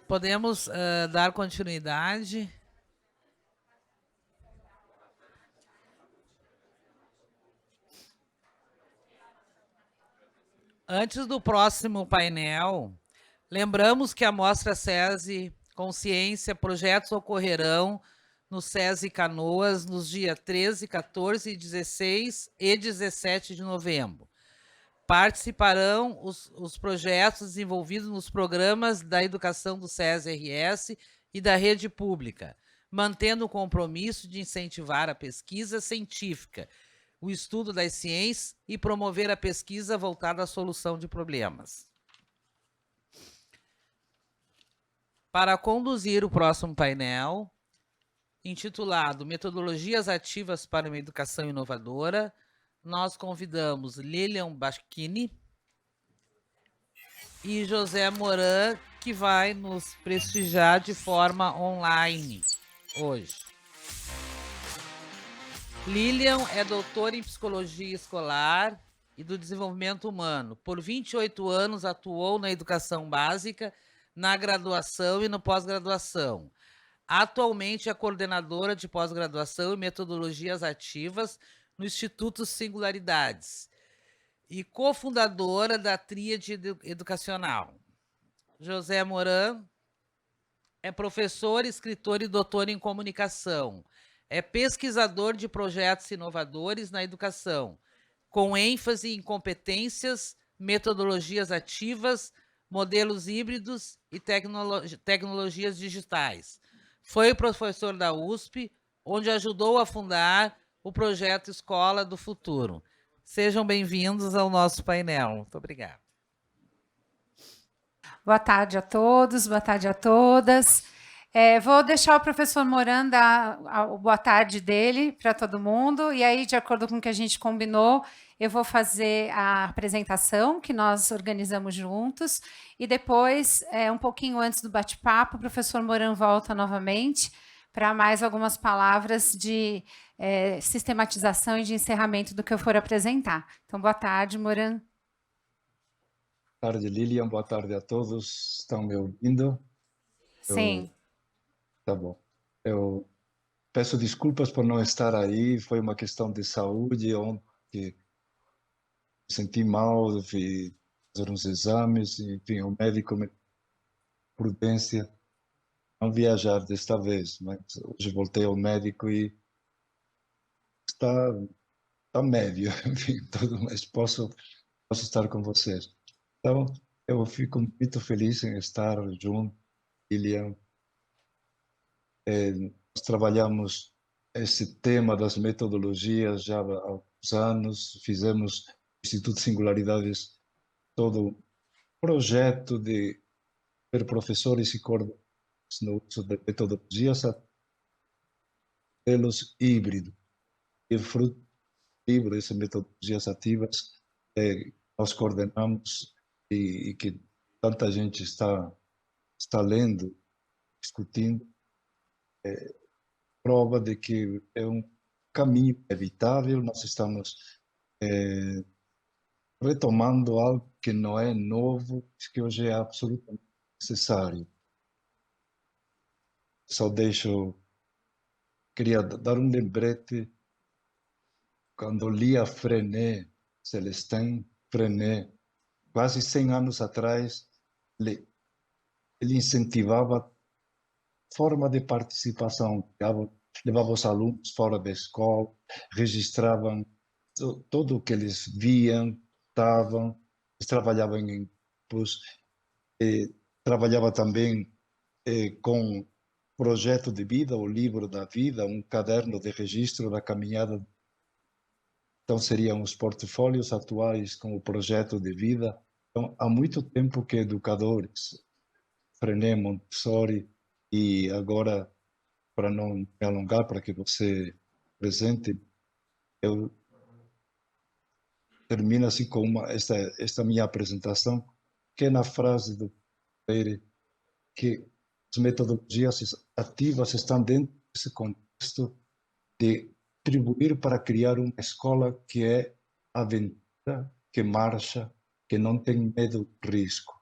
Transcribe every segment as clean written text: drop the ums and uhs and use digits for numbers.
Podemos dar continuidade? Antes do próximo painel, lembramos que a Mostra SESI Consciência Projetos ocorrerão no SESI Canoas nos dias 13, 14, 16 e 17 de novembro. Participarão os projetos desenvolvidos nos programas da educação do SESI-RS e da rede pública, mantendo o compromisso de incentivar a pesquisa científica, o estudo das ciências e promover a pesquisa voltada à solução de problemas. Para conduzir o próximo painel, intitulado Metodologias Ativas para uma Educação Inovadora, nós convidamos Lilian Bacchini e José Moran, que vai nos prestigiar de forma online hoje. Lilian é doutora em Psicologia Escolar e do Desenvolvimento Humano. Por 28 anos atuou na educação básica, na graduação e no pós-graduação. Atualmente é coordenadora de pós-graduação e metodologias ativas no Instituto Singularidades e cofundadora da Tríade Educacional. José Moran é professor, escritor e doutor em comunicação. É pesquisador de projetos inovadores na educação, com ênfase em competências, metodologias ativas, modelos híbridos e tecnologias digitais. Foi professor da USP, onde ajudou a fundar o projeto Escola do Futuro. Sejam bem-vindos ao nosso painel. Muito obrigada. Boa tarde a todos, boa tarde a todas. Vou deixar o professor Moran dar a boa tarde dele para todo mundo, e aí, de acordo com o que a gente combinou, eu vou fazer a apresentação que nós organizamos juntos, e depois, um pouquinho antes do bate-papo, o professor Moran volta novamente para mais algumas palavras de sistematização e de encerramento do que eu for apresentar. Então, boa tarde, Moran. Boa tarde, Lilian. Boa tarde a todos. Estão me ouvindo? Sim. Tá bom. Eu peço desculpas por não estar aí. Foi uma questão de saúde. Ontem me senti mal, fui fazer uns exames. Enfim, o médico me prudência não viajar desta vez. Mas hoje voltei ao médico e está médio. Enfim, tudo, mas posso estar com vocês. Então, eu fico muito feliz em estar junto, Lilian. Nós trabalhamos esse tema das metodologias já há alguns anos, fizemos no Instituto Singularidades todo um projeto de ter professores e coordenadores no uso de metodologias modelos híbridos. E fruto livre dessas metodologias ativas nós coordenamos e que tanta gente está lendo, discutindo, prova de que é um caminho evitável. Nós estamos retomando algo que não é novo, mas que hoje é absolutamente necessário. Queria dar um lembrete. Quando li a Freinet, Celestin Freinet, quase 100 anos atrás, ele incentivava forma de participação, levava os alunos fora da escola, registravam tudo o que eles viam, estavam, eles trabalhavam em grupos, trabalhava também com projeto de vida, o livro da vida, um caderno de registro da caminhada. Então, seriam os portfólios atuais com o projeto de vida. Então, há muito tempo que educadores, Freinet, Montessori, e agora, para não me alongar, para que você presente, eu termino assim com esta minha apresentação, que é na frase do Freire, que as metodologias ativas estão dentro desse contexto de contribuir para criar uma escola que é aventura, que marcha, que não tem medo do risco.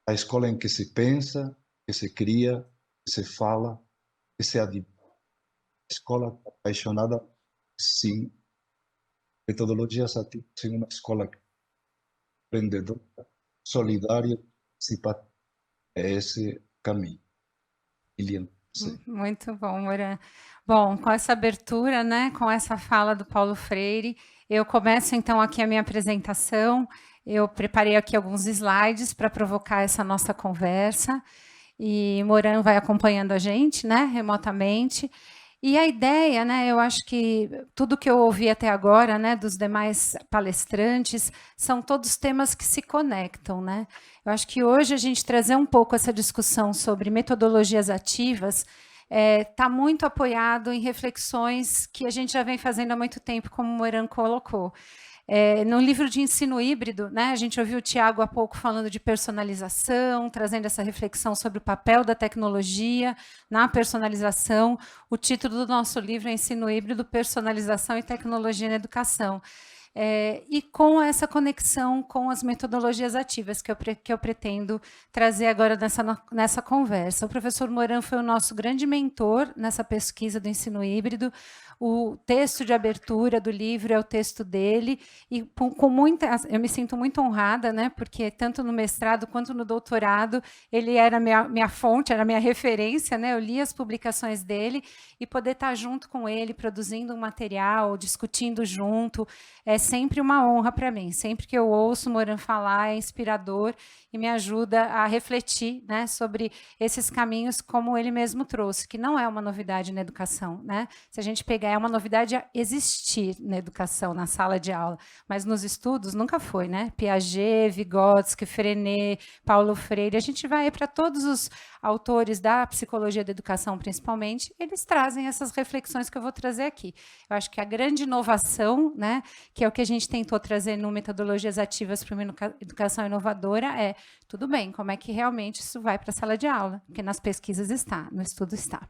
A escola em que se pensa, que se cria, que se fala, que se adivina. Escola apaixonada, sim. Metodologias ativas, sim, uma escola empreendedora, solidária, participativa. É esse caminho. Lilian, sim. Muito bom, Moran. Bom, com essa abertura, né, com essa fala do Paulo Freire, eu começo então aqui a minha apresentação. Eu preparei aqui alguns slides para provocar essa nossa conversa e Moran vai acompanhando a gente, né, remotamente. E a ideia, né, eu acho que tudo que eu ouvi até agora, né, dos demais palestrantes, são todos temas que se conectam, né? Eu acho que hoje a gente trazer um pouco essa discussão sobre metodologias ativas está muito apoiado em reflexões que a gente já vem fazendo há muito tempo, como o Moran colocou. No livro de ensino híbrido, né, a gente ouviu o Tiago há pouco falando de personalização, trazendo essa reflexão sobre o papel da tecnologia na personalização. O título do nosso livro é Ensino Híbrido, Personalização e Tecnologia na Educação. E com essa conexão com as metodologias ativas que eu pretendo trazer agora nessa conversa. O professor Moran foi o nosso grande mentor nessa pesquisa do ensino híbrido. O texto de abertura do livro é o texto dele, e eu me sinto muito honrada, né, porque tanto no mestrado quanto no doutorado, ele era minha fonte, era minha referência, né, eu li as publicações dele, e poder estar junto com ele, produzindo um material, discutindo junto, é sempre uma honra para mim. Sempre que eu ouço o Moran falar, é inspirador e me ajuda a refletir, né, sobre esses caminhos, como ele mesmo trouxe, que não é uma novidade na educação, né? Se a gente pegar, é uma novidade a existir na educação, na sala de aula, mas nos estudos nunca foi, né? Piaget, Vygotsky, Freinet, Paulo Freire, a gente vai para todos os autores da psicologia da educação, principalmente, eles trazem essas reflexões que eu vou trazer aqui. Eu acho que a grande inovação, né, que é o que a gente tentou trazer no Metodologias Ativas para uma Educação Inovadora, é, tudo bem, como é que realmente isso vai para a sala de aula? Porque nas pesquisas está, no estudo está.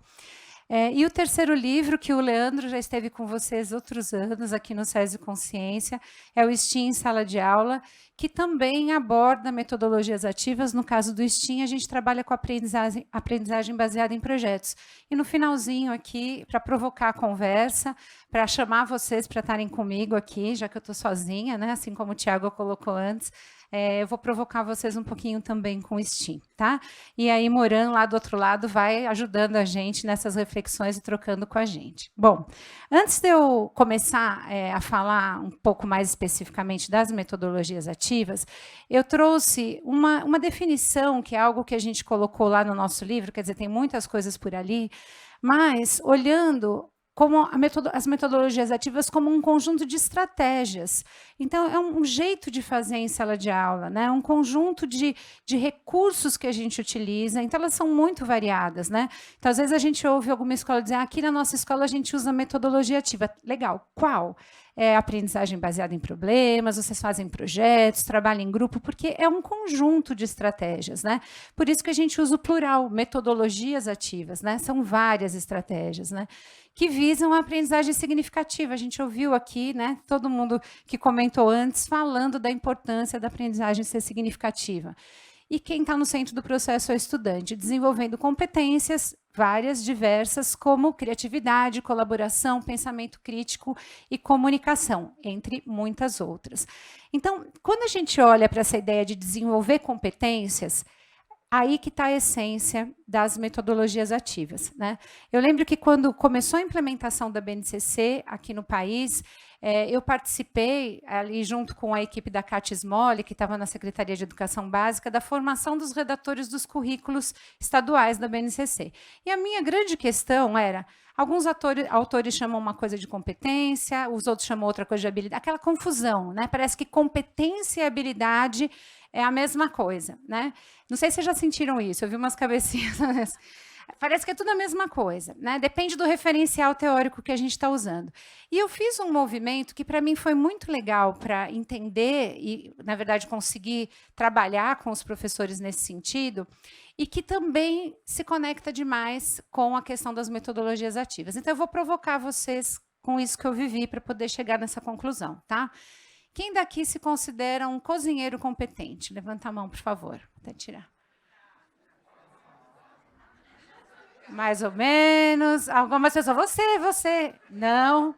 E o terceiro livro, que o Leandro já esteve com vocês outros anos aqui no SESI Consciência, é o STEAM em Sala de Aula, que também aborda metodologias ativas. No caso do STEAM, a gente trabalha com aprendizagem baseada em projetos. E no finalzinho aqui, para provocar a conversa, para chamar vocês para estarem comigo aqui, já que eu estou sozinha, né, assim como o Tiago colocou antes, eu vou provocar vocês um pouquinho também com o STEAM, tá? E aí, Moran, lá do outro lado, vai ajudando a gente nessas reflexões e trocando com a gente. Bom, antes de eu começar a falar um pouco mais especificamente das metodologias ativas, eu trouxe uma definição, que é algo que a gente colocou lá no nosso livro, quer dizer, tem muitas coisas por ali, mas olhando como as metodologias ativas como um conjunto de estratégias. Então, é um jeito de fazer em sala de aula, né? Um conjunto de recursos que a gente utiliza. Então, elas são muito variadas, né? Então, às vezes, a gente ouve alguma escola dizer, aqui na nossa escola a gente usa metodologia ativa. Legal, qual? Aprendizagem baseada em problemas, vocês fazem projetos, trabalham em grupo, porque é um conjunto de estratégias, né? Por isso que a gente usa o plural, metodologias ativas, né? São várias estratégias, né, que visam a aprendizagem significativa. A gente ouviu aqui, né, todo mundo que comentou antes, falando da importância da aprendizagem ser significativa. E quem está no centro do processo é o estudante, desenvolvendo competências várias, diversas, como criatividade, colaboração, pensamento crítico e comunicação, entre muitas outras. Então, quando a gente olha para essa ideia de desenvolver competências, aí que está a essência das metodologias ativas, né? Eu lembro que quando começou a implementação da BNCC aqui no país, eu participei ali junto com a equipe da Cátia Smolli, que estava na Secretaria de Educação Básica, da formação dos redatores dos currículos estaduais da BNCC. E a minha grande questão era, alguns autores chamam uma coisa de competência, os outros chamam outra coisa de habilidade, aquela confusão, né? Parece que competência e habilidade é a mesma coisa, né? Não sei se vocês já sentiram isso, eu vi umas cabecinhas. Parece que é tudo a mesma coisa, né? Depende do referencial teórico que a gente está usando. E eu fiz um movimento que, para mim, foi muito legal para entender e, na verdade, conseguir trabalhar com os professores nesse sentido, e que também se conecta demais com a questão das metodologias ativas. Então, eu vou provocar vocês com isso que eu vivi para poder chegar nessa conclusão, tá? Quem daqui se considera um cozinheiro competente? Levanta a mão, por favor. Vou até tirar. Mais ou menos. Algumas pessoas, você. Não.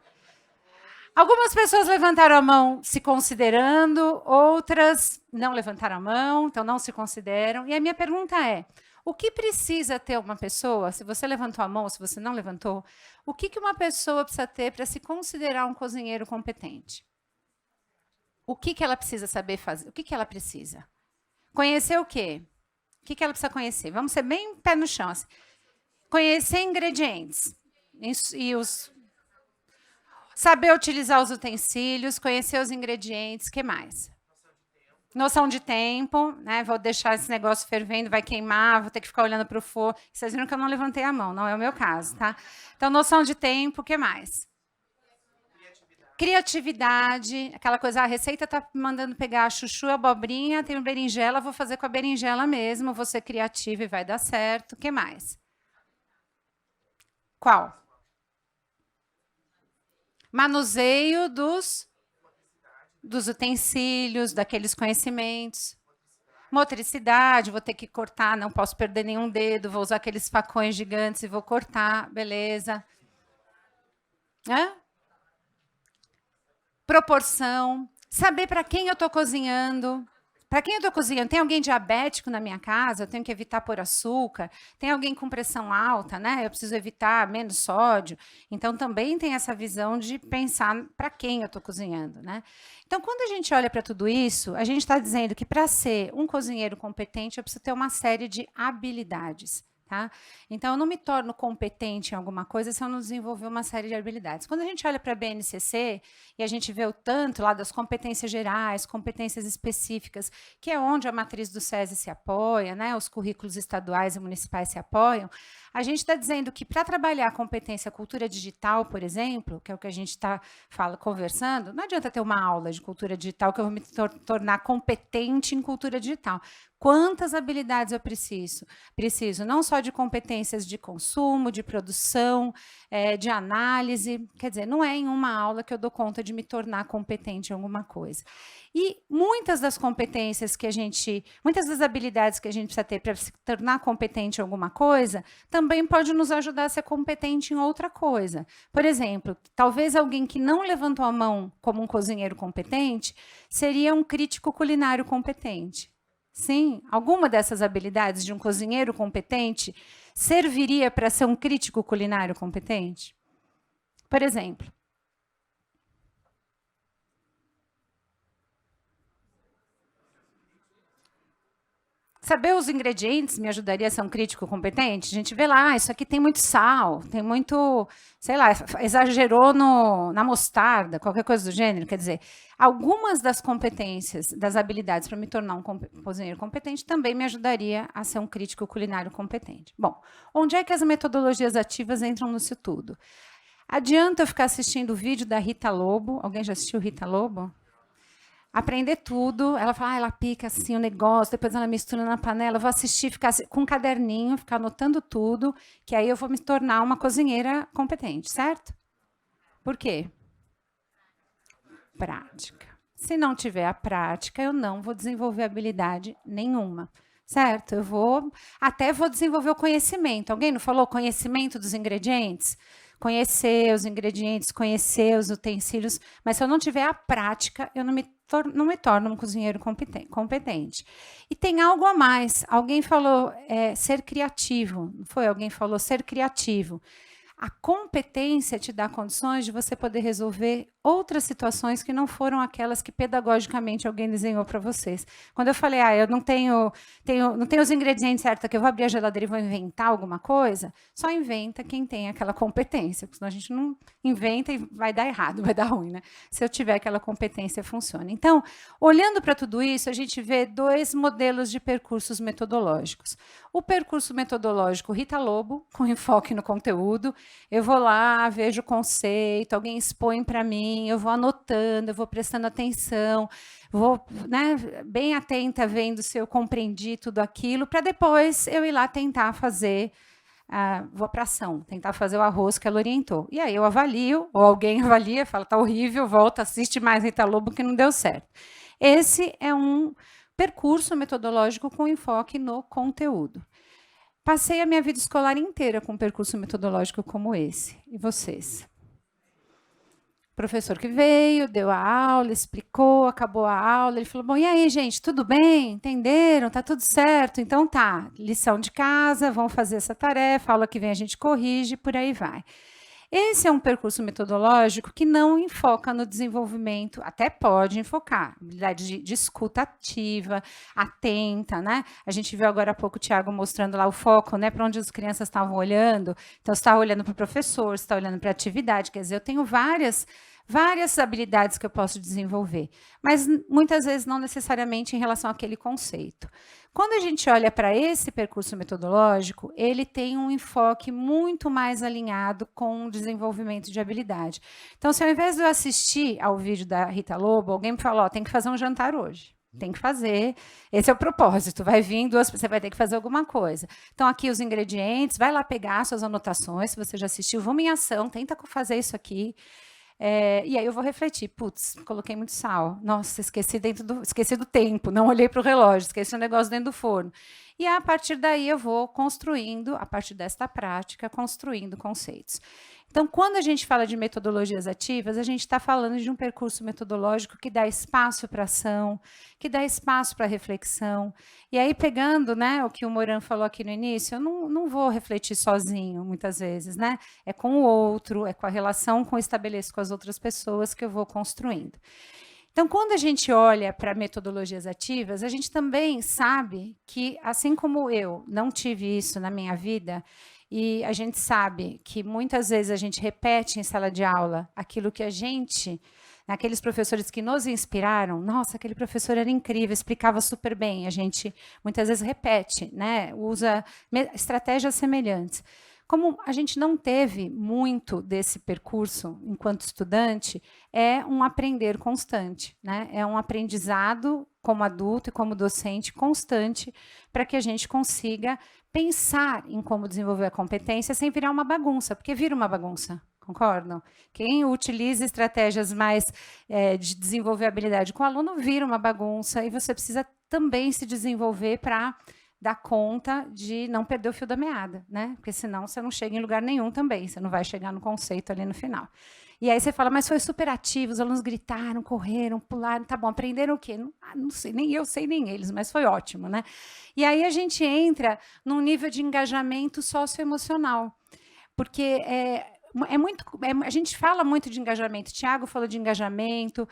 Algumas pessoas levantaram a mão se considerando, outras não levantaram a mão, então não se consideram. E a minha pergunta é, o que precisa ter uma pessoa, se você levantou a mão ou se você não levantou, o que uma pessoa precisa ter para se considerar um cozinheiro competente? O que ela precisa saber fazer? O que ela precisa? Conhecer o quê? O que ela precisa conhecer? Vamos ser bem pé no chão. Assim. Conhecer ingredientes e os... Saber utilizar os utensílios, conhecer os ingredientes, o que mais? Noção de tempo, né? Vou deixar esse negócio fervendo, vai queimar, vou ter que ficar olhando para o fogo. Vocês viram que eu não levantei a mão, não é o meu caso, tá? Então, noção de tempo, o que mais? Criatividade, aquela coisa, a receita está mandando pegar a chuchu, a abobrinha, tem berinjela, vou fazer com a berinjela mesmo, vou ser criativa e vai dar certo. O que mais? Qual? Manuseio dos utensílios, daqueles conhecimentos. Motricidade, vou ter que cortar, não posso perder nenhum dedo, vou usar aqueles facões gigantes e vou cortar, beleza. Proporção, saber para quem eu estou cozinhando. Para quem eu estou cozinhando? Tem alguém diabético na minha casa? Eu tenho que evitar pôr açúcar. Tem alguém com pressão alta, né? Eu preciso evitar menos sódio. Então, também tem essa visão de pensar para quem eu estou cozinhando, né? Então, quando a gente olha para tudo isso, a gente está dizendo que para ser um cozinheiro competente, eu preciso ter uma série de habilidades. Tá? Então, eu não me torno competente em alguma coisa se eu não desenvolver uma série de habilidades. Quando a gente olha para a BNCC e a gente vê o tanto lá das competências gerais, competências específicas, que é onde a matriz do SESI se apoia, né? Os currículos estaduais e municipais se apoiam, a gente está dizendo que para trabalhar a competência cultura digital, por exemplo, que é o que a gente está conversando, não adianta ter uma aula de cultura digital que eu vou me tornar competente em cultura digital. Quantas habilidades eu preciso? Preciso não só de competências de consumo, de produção, de análise. Quer dizer, não é em uma aula que eu dou conta de me tornar competente em alguma coisa. E muitas das competências que muitas das habilidades que a gente precisa ter para se tornar competente em alguma coisa, também pode nos ajudar a ser competente em outra coisa. Por exemplo, talvez alguém que não levantou a mão como um cozinheiro competente, seria um crítico culinário competente. Sim, alguma dessas habilidades de um cozinheiro competente serviria para ser um crítico culinário competente? Por exemplo, saber os ingredientes me ajudaria a ser um crítico competente? A gente vê lá, isso aqui tem muito sal, tem muito, sei lá, exagerou na mostarda, qualquer coisa do gênero. Quer dizer, algumas das competências, das habilidades para me tornar um cozinheiro competente também me ajudaria a ser um crítico culinário competente. Bom, onde é que as metodologias ativas entram nisso tudo? Adianta eu ficar assistindo o vídeo da Rita Lobo? Alguém já assistiu Rita Lobo? Aprender tudo, ela fala, ela pica assim o negócio, depois ela mistura na panela, eu vou assistir, ficar com um caderninho, ficar anotando tudo, que aí eu vou me tornar uma cozinheira competente, certo? Por quê? Prática. Se não tiver a prática, eu não vou desenvolver habilidade nenhuma, certo? Eu até vou desenvolver o conhecimento. Alguém não falou conhecimento dos ingredientes? Conhecer os ingredientes, conhecer os utensílios, mas se eu não tiver a prática, eu não me torno um cozinheiro competente. E tem algo a mais. Alguém falou ser criativo, não foi? Alguém falou ser criativo. A competência te dá condições de você poder resolver outras situações que não foram aquelas que pedagogicamente alguém desenhou para vocês. Quando eu falei, eu não tenho os ingredientes certos aqui, eu vou abrir a geladeira e vou inventar alguma coisa, só inventa quem tem aquela competência, porque senão a gente não inventa e vai dar errado, vai dar ruim, né? Se eu tiver aquela competência, funciona. Então, olhando para tudo isso, a gente vê dois modelos de percursos metodológicos. O percurso metodológico Rita Lobo, com enfoque no conteúdo, eu vou lá, vejo o conceito, alguém expõe para mim, eu vou anotando, eu vou prestando atenção, vou bem atenta vendo se eu compreendi tudo aquilo, para depois eu ir lá tentar fazer, vou para ação, tentar fazer o arroz que ela orientou. E aí eu avalio, ou alguém avalia, fala, tá horrível, volta, assiste mais Rita Lobo que não deu certo. Esse é um percurso metodológico com enfoque no conteúdo. Passei a minha vida escolar inteira com um percurso metodológico como esse. E vocês? Professor que veio, deu a aula, explicou, acabou a aula, ele falou, bom, e aí, gente, tudo bem? Entenderam? Tá tudo certo? Então tá, lição de casa, vamos fazer essa tarefa, aula que vem a gente corrige, por aí vai. Esse é um percurso metodológico que não enfoca no desenvolvimento, até pode enfocar, habilidade de escuta ativa, atenta, né? A gente viu agora há pouco o Tiago mostrando lá o foco, né, para onde as crianças estavam olhando. Então, você está olhando para o professor, você está olhando para a atividade, quer dizer, eu tenho várias habilidades que eu posso desenvolver, mas muitas vezes não necessariamente em relação àquele conceito. Quando a gente olha para esse percurso metodológico, ele tem um enfoque muito mais alinhado com o desenvolvimento de habilidade. Então, se ao invés de eu assistir ao vídeo da Rita Lobo, alguém me falou, tem que fazer um jantar hoje. Tem que fazer, esse é o propósito, vai vir você vai ter que fazer alguma coisa. Então, aqui os ingredientes, vai lá pegar suas anotações, se você já assistiu, vamos em ação, tenta fazer isso aqui. E aí eu vou refletir, putz, coloquei muito sal, nossa, esqueci do tempo, não olhei para o relógio, esqueci o negócio dentro do forno. E a partir daí eu vou construindo, a partir desta prática, construindo conceitos. Então, quando a gente fala de metodologias ativas, a gente está falando de um percurso metodológico que dá espaço para ação, que dá espaço para reflexão. E aí, pegando, né, o que o Moran falou aqui no início, eu não vou refletir sozinho, muitas vezes, né? É com o outro, é com a relação que eu estabeleço com as outras pessoas que eu vou construindo. Então, quando a gente olha para metodologias ativas, a gente também sabe que, assim como eu não tive isso na minha vida, e a gente sabe que muitas vezes a gente repete em sala de aula aquilo que a gente, aqueles professores que nos inspiraram, nossa, aquele professor era incrível, explicava super bem, a gente muitas vezes repete, né? Usa estratégias semelhantes. Como a gente não teve muito desse percurso enquanto estudante, é um aprender constante, né? É um aprendizado como adulto e como docente constante para que a gente consiga pensar em como desenvolver a competência sem virar uma bagunça, porque vira uma bagunça, concordam? Quem utiliza estratégias mais de desenvolver habilidade com o aluno vira uma bagunça e você precisa também se desenvolver para dar conta de não perder o fio da meada, né? Porque senão você não chega em lugar nenhum também, você não vai chegar no conceito ali no final. E aí você fala, mas foi super ativo, os alunos gritaram, correram, pularam, tá bom, aprenderam o quê? Não sei, nem eu sei, nem eles, mas foi ótimo, né? E aí a gente entra num nível de engajamento socioemocional, porque a gente fala muito de engajamento, Tiago falou de engajamento,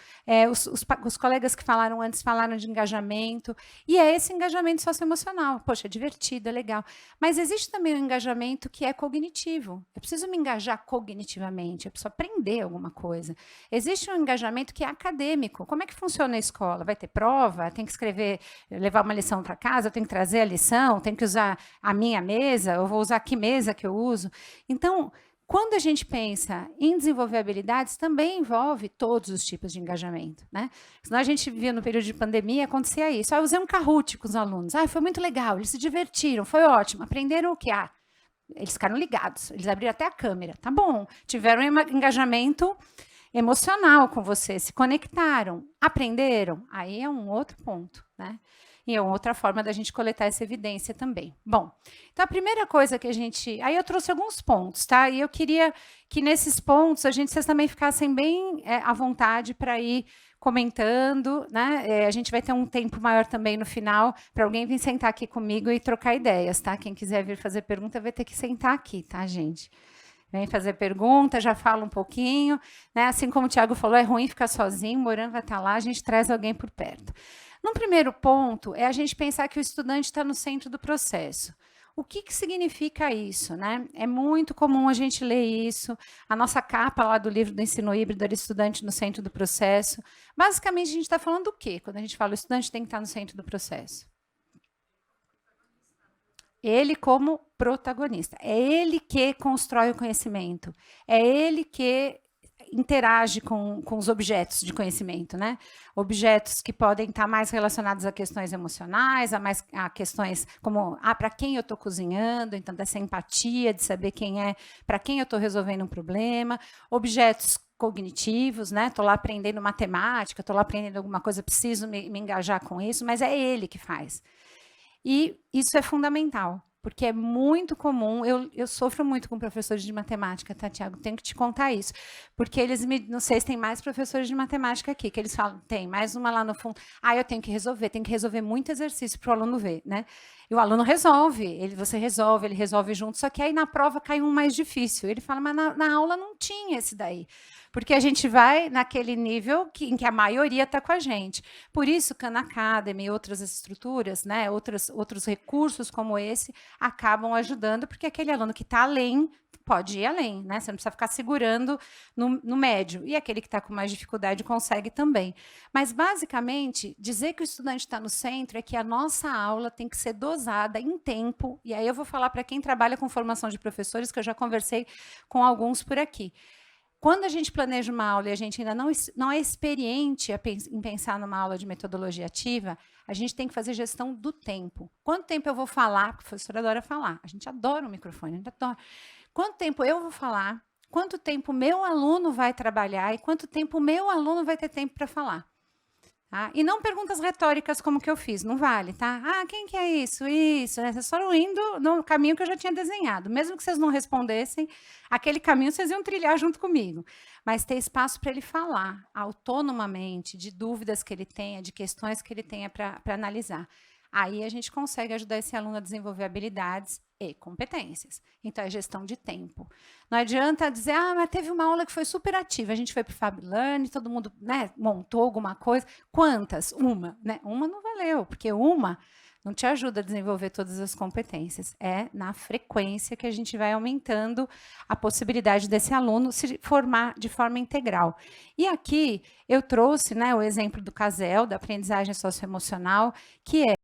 os colegas que falaram antes falaram de engajamento, e é esse engajamento socioemocional. Poxa, é divertido, é legal. Mas existe também um engajamento que é cognitivo. Eu preciso me engajar cognitivamente, eu preciso aprender alguma coisa. Existe um engajamento que é acadêmico. Como é que funciona a escola? Vai ter prova? Tem que escrever, levar uma lição para casa? Eu tenho que trazer a lição? Tenho que usar a minha mesa? Eu vou usar que mesa que eu uso? Então, quando a gente pensa em desenvolver habilidades, também envolve todos os tipos de engajamento, né? Senão a gente via no período de pandemia, acontecia isso. Eu usei um Kahoot com os alunos. Foi muito legal, eles se divertiram, foi ótimo. Aprenderam o quê? Eles ficaram ligados, eles abriram até a câmera. Tá bom, tiveram um engajamento emocional com você, se conectaram, aprenderam. Aí é um outro ponto, né? E é outra forma da gente coletar essa evidência também. Bom, então a primeira coisa que a gente... Aí eu trouxe alguns pontos, tá? E eu queria que nesses pontos vocês também ficassem bem à vontade para ir comentando, né? A gente vai ter um tempo maior também no final para alguém vir sentar aqui comigo e trocar ideias, tá? Quem quiser vir fazer pergunta vai ter que sentar aqui, tá, gente? Vem fazer pergunta, já fala um pouquinho, né? Assim como o Tiago falou, é ruim ficar sozinho, o Moran vai estar lá, a gente traz alguém por perto. Num primeiro ponto, é a gente pensar que o estudante está no centro do processo. O que significa isso, né? É muito comum a gente ler isso. A nossa capa lá do livro do ensino híbrido era estudante no centro do processo. Basicamente, a gente está falando do quê? Quando a gente fala o estudante tem que estar no centro do processo. Ele como protagonista. É ele que constrói o conhecimento. É ele que interage com os objetos de conhecimento, né? Objetos que podem estar mais relacionados a questões emocionais, a questões como, para quem eu estou cozinhando, então dessa empatia de saber quem é, para quem eu estou resolvendo um problema, objetos cognitivos, né? Estou lá aprendendo matemática, estou lá aprendendo alguma coisa, preciso me engajar com isso, mas é ele que faz. E isso é fundamental, porque é muito comum, eu sofro muito com professores de matemática, tá, Tiago? Tenho que te contar isso, porque eles não sei se tem mais professores de matemática aqui, que eles falam, tem mais uma lá no fundo, eu tenho que resolver muito exercício para o aluno ver, né? E o aluno resolve, ele resolve junto, só que aí na prova cai um mais difícil. Ele fala, mas na aula não tinha esse daí. Porque a gente vai naquele nível em que a maioria está com a gente. Por isso, Khan Academy e outras estruturas, né, outros recursos como esse, acabam ajudando, porque aquele aluno que está além pode ir além, né? Você não precisa ficar segurando no médio. E aquele que está com mais dificuldade consegue também. Mas, basicamente, dizer que o estudante está no centro é que a nossa aula tem que ser dosada em tempo. E aí eu vou falar para quem trabalha com formação de professores, que eu já conversei com alguns por aqui. Quando a gente planeja uma aula e a gente ainda não é experiente em pensar numa aula de metodologia ativa, a gente tem que fazer gestão do tempo. Quanto tempo eu vou falar? Porque a professora adora falar. A gente adora o microfone, a gente adora. Quanto tempo eu vou falar? Quanto tempo meu aluno vai trabalhar? E quanto tempo o meu aluno vai ter tempo para falar? Tá? E não perguntas retóricas como que eu fiz, não vale, tá? Quem que é isso? Isso, né? Vocês foram indo no caminho que eu já tinha desenhado. Mesmo que vocês não respondessem, aquele caminho vocês iam trilhar junto comigo. Mas ter espaço para ele falar autonomamente, de dúvidas que ele tenha, de questões que ele tenha para analisar. Aí a gente consegue ajudar esse aluno a desenvolver habilidades e competências. Então, é gestão de tempo. Não adianta dizer, mas teve uma aula que foi super ativa, a gente foi para o FabLearn, todo mundo, né, montou alguma coisa. Quantas? Uma. Né? Uma não valeu, porque uma não te ajuda a desenvolver todas as competências. É na frequência que a gente vai aumentando a possibilidade desse aluno se formar de forma integral. E aqui eu trouxe, né, o exemplo do CASEL, da aprendizagem socioemocional, que é